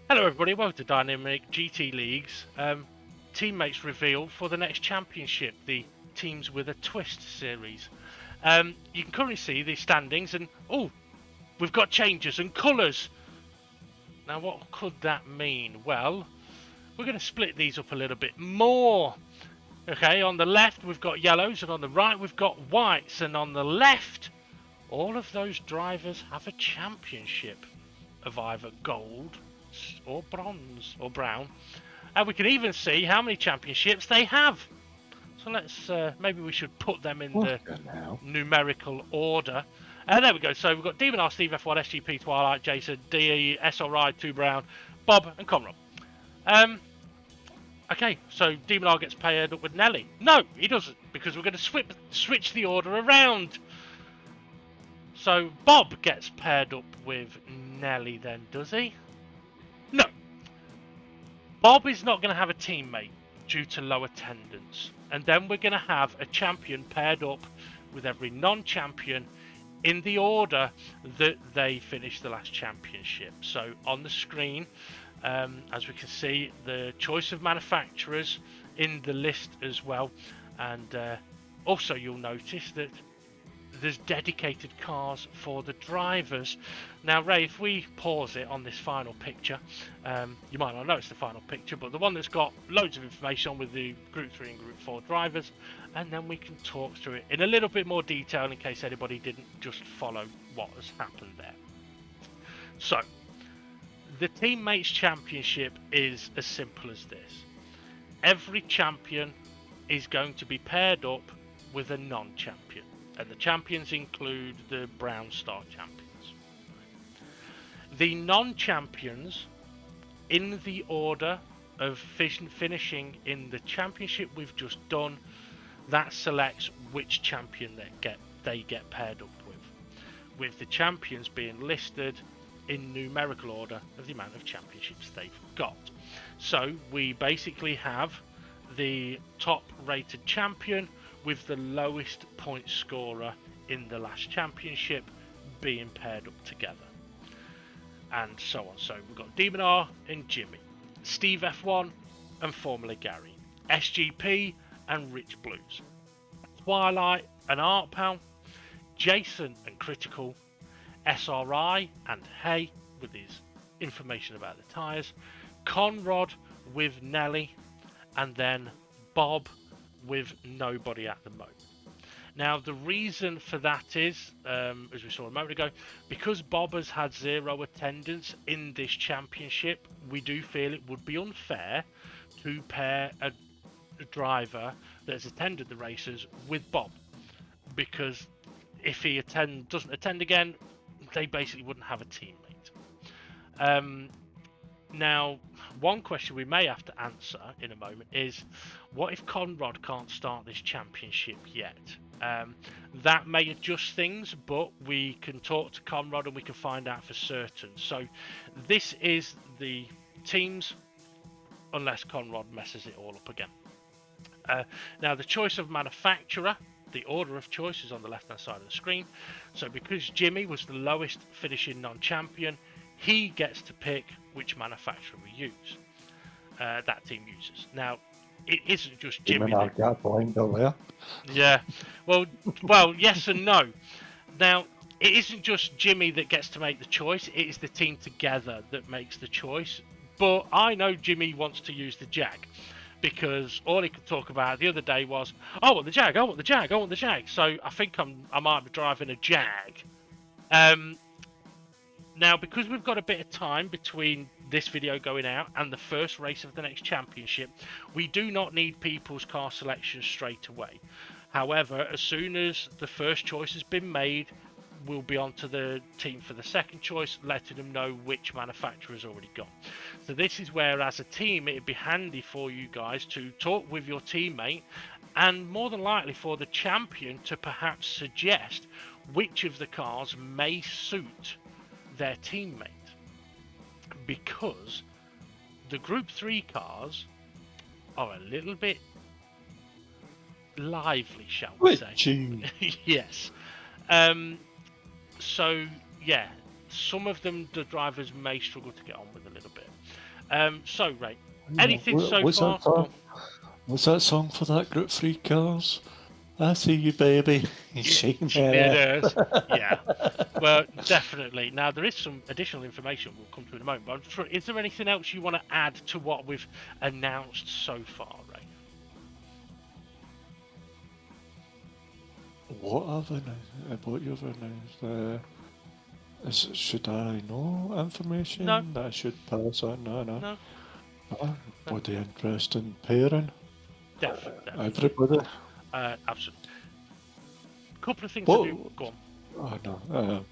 Hello everybody, welcome to Dynamic GT Leagues. Teammates reveal for the next championship, the Teams with a Twist series. You can currently see the standings and, oh, we've got changes and colours. Now what could that mean? Well, we're going to split these up a little bit more. Okay, on the left we've got yellows and on the right we've got whites, and on the left all of those drivers have a championship of either gold or bronze or brown. And we can even see how many championships they have. So let's maybe we should put them in the numerical order. And there we go. So we've got Demon R, Steve F1, SGP, Twilight, Jason, DE, SRI, 2 Brown, Bob, and Conrad. Okay, so Demon R gets paired up with Nelly. No, he doesn't, because we're going to switch the order around. So Bob gets paired up with Nelly then, does he? No. Bob is not going to have a teammate due to low attendance. And then we're going to have a champion paired up with every non-champion in the order that they finished the last championship. So on the screen, as we can see, the choice of manufacturers in the list as well. And also you'll notice that there's dedicated cars for the drivers. Now, Ray, if we pause it on this final picture, you might not know it's the final picture, but the one that's got loads of information on with the Group 3 and Group 4 drivers, and then we can talk through it in a little bit more detail in case anybody didn't just follow what has happened there. So, the Teammates Championship is as simple as this. Every champion is going to be paired up with a non-champion. And the champions include the Brown Star champions. The non-champions, in the order of finishing in the championship we've just done, that selects which champion they get paired up with the champions being listed in numerical order of the amount of championships they've got. So we basically have the top rated champion with the lowest point scorer in the last championship being paired up together. And so on. So we've got Demon R and Jimmy, Steve F1 and Formula Gary, SGP and Rich Blues, Twilight and Art Pal, Jason and Critical, SRI and Hay with his information about the tyres, Conrad with Nelly, and then Bob with nobody at the moment. Now, the reason for that is, as we saw a moment ago, because Bob has had 0 attendance in this championship, we do feel it would be unfair to pair a driver that has attended the races with Bob, because if he doesn't attend again, they basically wouldn't have a teammate. Now, one question we may have to answer in a moment is, what if Conrad can't start this championship yet? That may adjust things, but we can talk to Conrad and we can find out for certain. So this is the teams, unless Conrad messes it all up again. Now, the choice of manufacturer, the order of choice is on the left hand side of the screen. So because Jimmy was the lowest finishing non-champion, he gets to pick which manufacturer we use, that team uses. Now, it isn't just Jimmy. Yeah, well, yes and no. Now, it isn't just Jimmy that gets to make the choice. It is the team together that makes the choice. But I know Jimmy wants to use the Jag, because all he could talk about the other day was, I want the Jag, I want the Jag, I want the Jag. So I think I might be driving a Jag. Now, because we've got a bit of time between this video going out and the first race of the next championship, we do not need people's car selection straight away. However, as soon as the first choice has been made, we'll be on to the team for the second choice, letting them know which manufacturer has already gone. So this is where, as a team, it'd be handy for you guys to talk with your teammate, and more than likely for the champion to perhaps suggest which of the cars may suit their teammate, because the Group 3 cars are a little bit lively, shall we say. Yes. So, yeah, some of them the drivers may struggle to get on with a little bit. So Ray, Yeah, anything so what's far? that song? What's that song for that Group 3 cars? I see you, baby. You shaking It there. is. Yeah. Well, definitely. Now there is some additional information we'll come to in a moment. But I'm just, is there anything else you want to add to what we've announced so far, Ray? What have I announced? What you've announced? Should I know No, information that I should pass on? No. no, Bloody interesting pairing. definitely. Everybody. Absolutely. A couple of things I What? do. Go on. Oh no.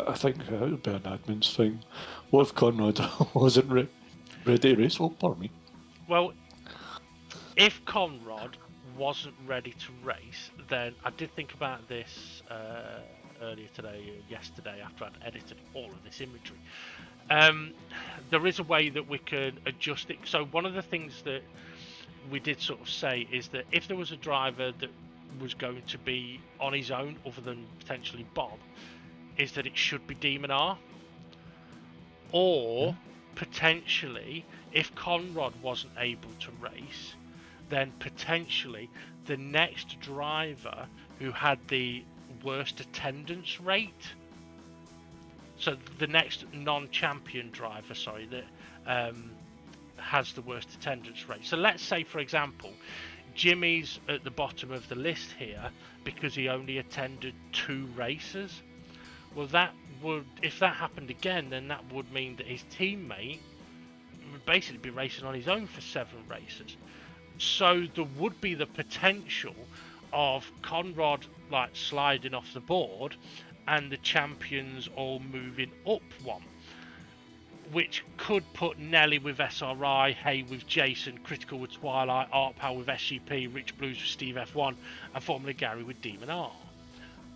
I think it would be an admin's thing. What if Conrad wasn't ready to race? Oh, pardon me. Well, if Conrad wasn't ready to race, then I did think about this earlier today, yesterday, after I'd edited all of this imagery. There is a way that we can adjust it. So one of the things that we did sort of say is that if there was a driver that was going to be on his own, other than potentially Bob, is that it should be Demon R, or potentially if Conrad wasn't able to race, then potentially the next driver who had the worst attendance rate, so the next non-champion driver, sorry, that has the worst attendance rate. So let's say, for example, Jimmy's at the bottom of the list here because he only attended 2 races. Well, that would, if that happened again, then that would mean that his teammate would basically be racing on his own for 7 races. So there would be the potential of Conrad like sliding off the board and the champions all moving up one, which could put Nelly with SRI, Hay with Jason, Critical with Twilight, Art Power with SGP, Rich Blues with Steve F1, and Formula Gary with Demon R.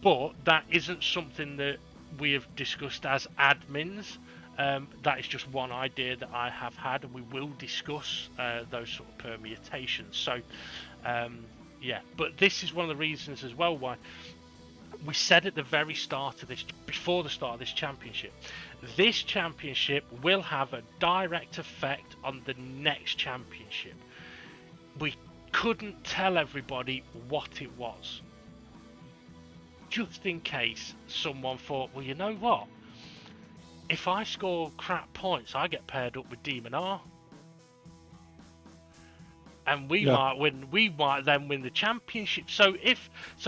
But that isn't something that we have discussed as admins. That is just one idea that I have had, and we will discuss those sort of permutations. So, yeah, but this is one of the reasons as well why we said at the very start of this, before the start of this championship will have a direct effect on the next championship. We couldn't tell everybody what it was, just in case someone thought, well, you know what? If I score crap points, I get paired up with Demon R. And we might then win the championship. So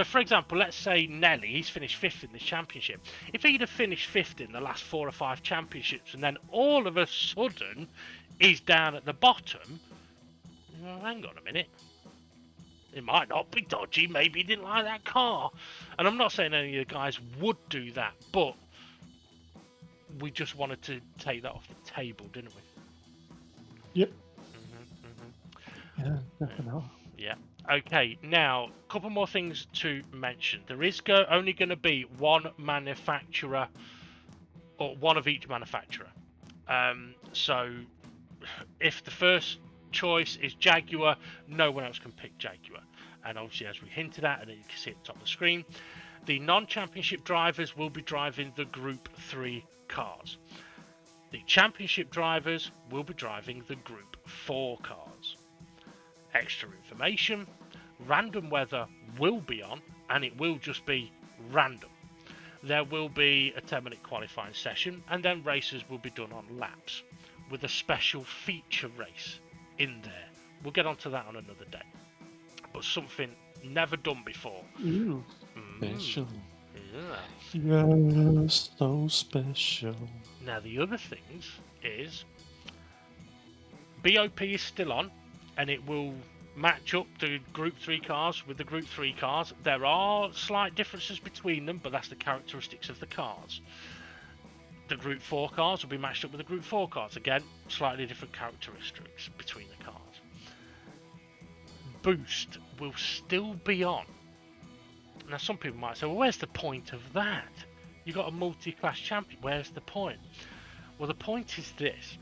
for example, let's say Nelly, he's finished 5th in this championship. If he'd have finished 5th in the last 4 or 5 championships, and then all of a sudden he's down at the bottom, well, hang on a minute. It might not be dodgy, maybe he didn't like that car. And I'm not saying any of the guys would do that, but we just wanted to take that off the table, didn't we? Yep. Yeah, definitely. Yeah. Okay, now, a couple more things to mention. There is only going to be one manufacturer, or one of each manufacturer. So, if the first choice is Jaguar, no one else can pick Jaguar. And obviously, as we hinted at, and you can see at the top of the screen, the non-championship drivers will be driving the Group 3 cars. The championship drivers will be driving the Group 4 cars. Extra information, random weather will be on, and it will just be random. There will be a 10-minute qualifying session, and then races will be done on laps, with a special feature race in there. We'll get onto that on another day. But something never done before. Ooh, special. Yeah. You're so special. Now the other things is BOP is still on, and it will match up the Group 3 cars with the Group 3 cars. There are slight differences between them, but that's the characteristics of the cars. The Group 4 cars will be matched up with the Group 4 cars. Again, slightly different characteristics between the cars. Boost will still be on. Now some people might say, well, where's the point of that? You've got a multi-class champion, where's the point? Well, the point is this.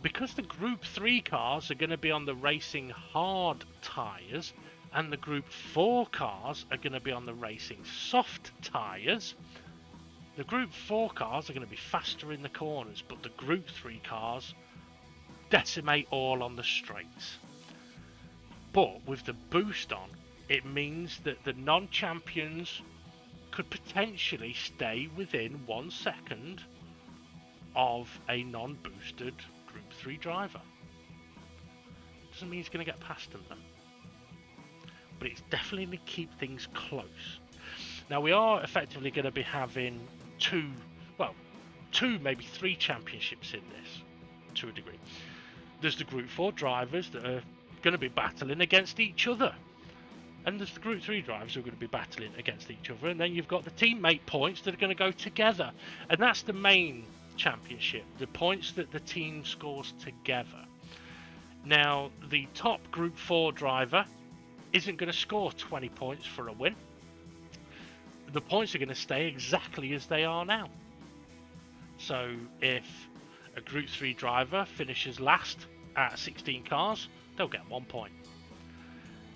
Because the Group 3 cars are going to be on the racing hard tyres, and the Group 4 cars are going to be on the racing soft tyres, The Group 4 cars are going to be faster in the corners, but the Group 3 cars decimate all on the straights. But with the boost on, it means that the non-champions could potentially stay within 1 second of a non-boosted Group 3 driver. Doesn't mean he's going to get past them though. But it's definitely going to keep things close. Now we are effectively going to be having two, maybe three championships in this, to a degree. There's the Group 4 drivers that are going to be battling against each other. And there's the Group 3 drivers who are going to be battling against each other. And then you've got the teammate points that are going to go together. And that's the main championship, the points that the team scores together. Now, the top Group 4 driver isn't going to score 20 points for a win. The points are going to stay exactly as they are now. So if a Group 3 driver finishes last at 16 cars, they'll get 1 point.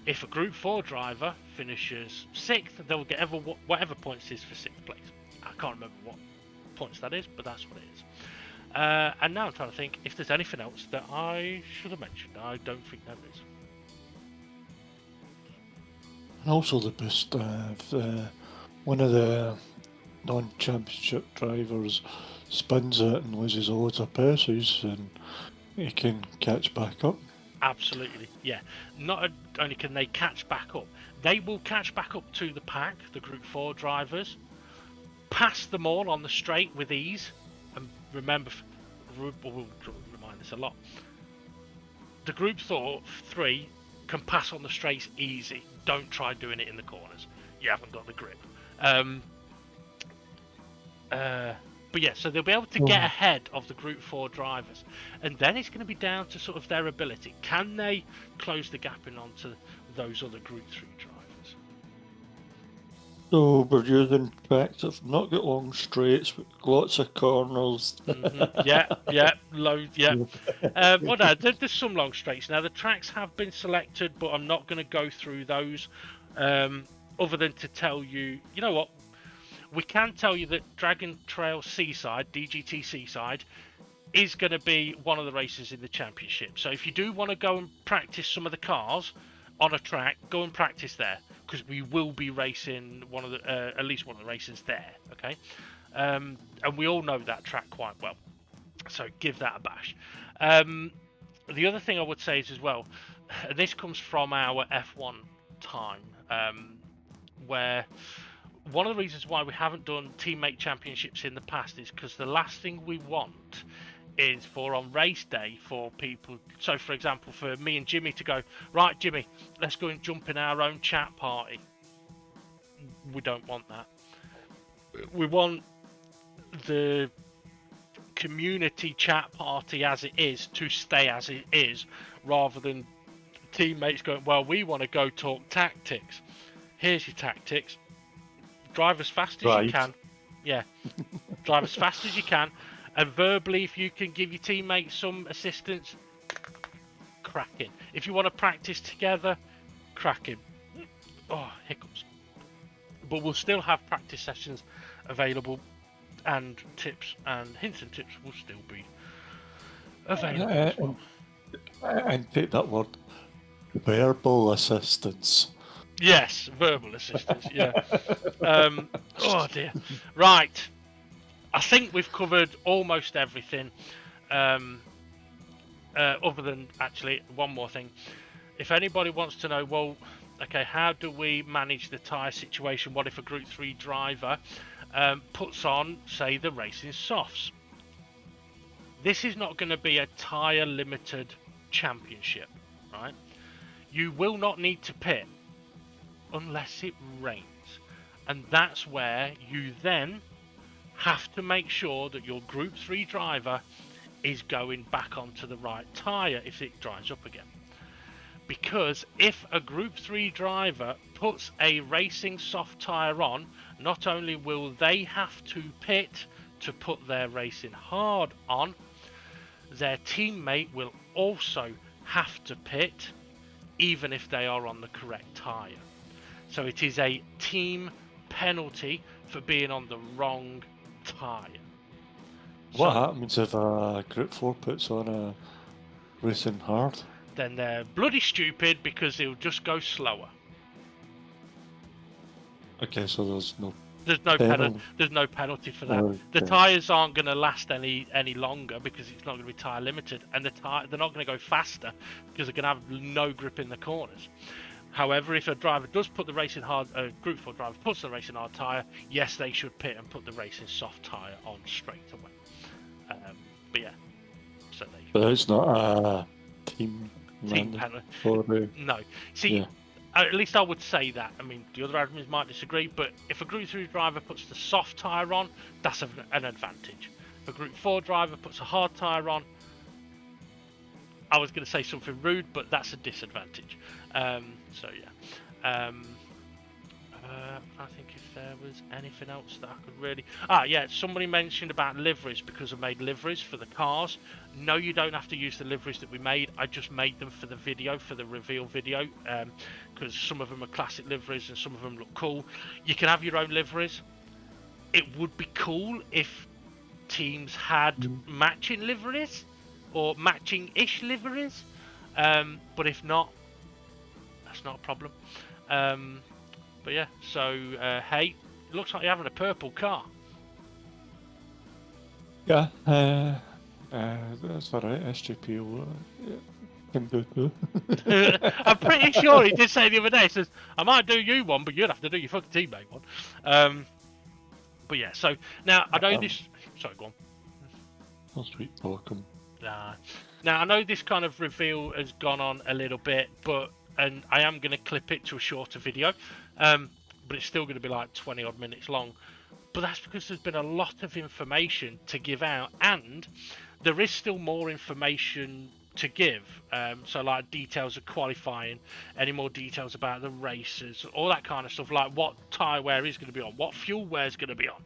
If a Group 4 driver finishes 6th, they'll get whatever points is for 6th place. I can't remember what points that is, but that's what it is. And now I'm trying to think if there's anything else that I should have mentioned. I don't think there is. And also the boost if one of the non-championship drivers spins it and loses a load of purses, and he can catch back up. Absolutely, yeah. Not only can they catch back up, they will catch back up to the pack, the Group 4 drivers, pass them all on the straight with ease. And remember, we'll remind this a lot, the Group 3 can pass on the straights easy. Don't try doing it in the corners. You haven't got the grip. But yeah, so they'll be able to get ahead of the Group 4 drivers. And then it's going to be down to sort of their ability. Can they close the gap in onto those other Group 3 drivers? So we're using tracks that have not got long straights, with lots of corners. Loads, yeah. Well, no, there's some long straights. Now, the tracks have been selected, but I'm not going to go through those, other than to tell you, you know what? We can tell you that Dragon Trail Seaside, DGT Seaside, is going to be one of the races in the championship. So if you do want to go and practice some of the cars on a track, go and practice there, because we will be racing one of the at least one of the races there. Okay, and we all know that track quite well, so give that a bash. The other thing I would say is as well, this comes from our F1 time, where one of the reasons why we haven't done teammate championships in the past is because the last thing we want is for on race day for people, so for example for me and Jimmy to go, right Jimmy, let's go and jump in our own chat party. We don't want that. We want the community chat party as it is to stay as it is, rather than teammates going, well, we want to go talk tactics. Here's your tactics. Drive as fast as you can. Yeah. Drive as fast as you can. And verbally, if you can give your teammates some assistance, cracking. If you want to practice together, cracking. Oh, hiccups. But we'll still have practice sessions available, and tips and hints and tips will still be available as well. And take that word, verbal assistance. Yes, verbal assistance, yeah. Oh dear. Right. I think we've covered almost everything. Other than, actually, one more thing. If anybody wants to know, well, okay, how do we manage the tyre situation? What if a Group 3 driver puts on, say, the racing softs? This is not going to be a tyre limited championship, right? You will not need to pit unless it rains, and that's where you then have to make sure that your Group 3 driver is going back onto the right tyre if it dries up again. Because if a Group 3 driver puts a racing soft tyre on, not only will they have to pit to put their racing hard on, their teammate will also have to pit even if they are on the correct tyre. So it is a team penalty for being on the wrong tyre. What So happens if Group 4 puts on a racing hard? then they're bloody stupid because it'll just go slower. Okay, so there's no There's no penalty. There's no penalty for that. Okay. The tyres aren't going to last any longer because it's not going to be tyre limited, and they're not going to go faster because they're going to have no grip in the corners. However, if a driver does put the racing hard, Group 4 driver puts the racing hard tyre, yes, they should pit and put the racing soft tyre on straight away. But yeah, so they. But it's not a team penalty. or No, see. yeah. At least I would say that. I mean, the other admins might disagree, but if a Group 3 driver puts the soft tyre on, that's an advantage. If a Group 4 driver puts a hard tyre on, I was going to say something rude, but that's a disadvantage. So yeah. I think if there was anything else that I could really... yeah, somebody mentioned about liveries because I made liveries for the cars. No, you don't have to use the liveries that we made. I just made them for the video, for the reveal video, because some of them are classic liveries and some of them look cool. You can have your own liveries. It would be cool if teams had matching liveries or matching-ish liveries, but if not, that's not a problem. But yeah, so hey, it looks like you're having a purple car. Yeah, that's alright. SGP can do too. I'm pretty sure he did say the other day. He says, "I might do you one, but you'd have to do your fucking teammate one." But yeah, so now I know this. Sorry, go on. Oh, sweet welcome. Now I know this kind of reveal has gone on a little bit, and I am going to clip it to a shorter video, but it's still going to be like 20 odd minutes long. But that's because there's been a lot of information to give out, and there is still more information to give. So like details of qualifying, any more details about the races, all that kind of stuff, like what tyre wear is going to be on, what fuel wear is going to be on,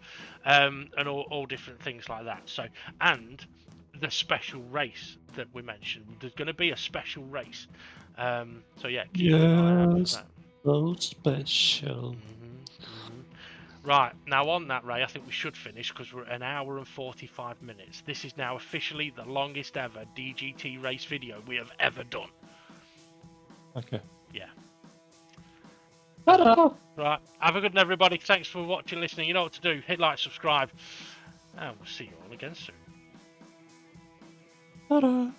and all different things like that. So, and the special race that we mentioned, there's going to be a special race. So yeah, keep an eye out for that. So special. Right, now on that, Ray, I think we should finish because we're at 1 hour and 45 minutes. This is now officially the longest ever DGT race video we have ever done. Okay. Yeah. Ta-da! Right, have a good one, everybody. Thanks for watching, listening. You know what to do. Hit like, subscribe, and we'll see you all again soon. Ta-da!